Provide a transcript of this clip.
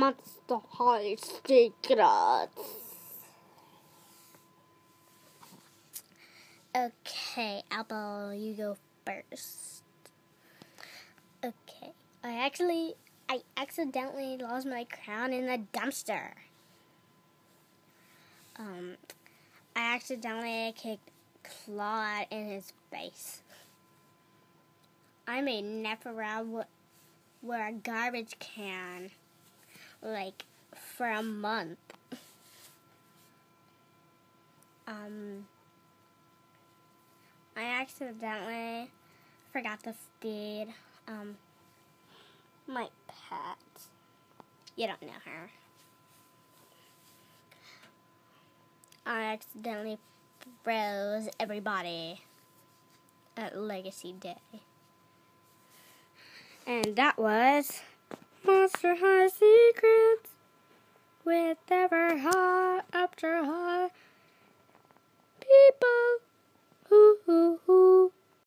Monster High Secrets. Okay, Apple, you go first. Okay, I accidentally lost my crown in the dumpster. I accidentally kicked Claude in his face. I made nap around where a garbage can, for a month. I accidentally forgot to feed my pet. You don't know her. I accidentally froze everybody at Legacy Day. And that was Monster High Secrets with Ever High After High.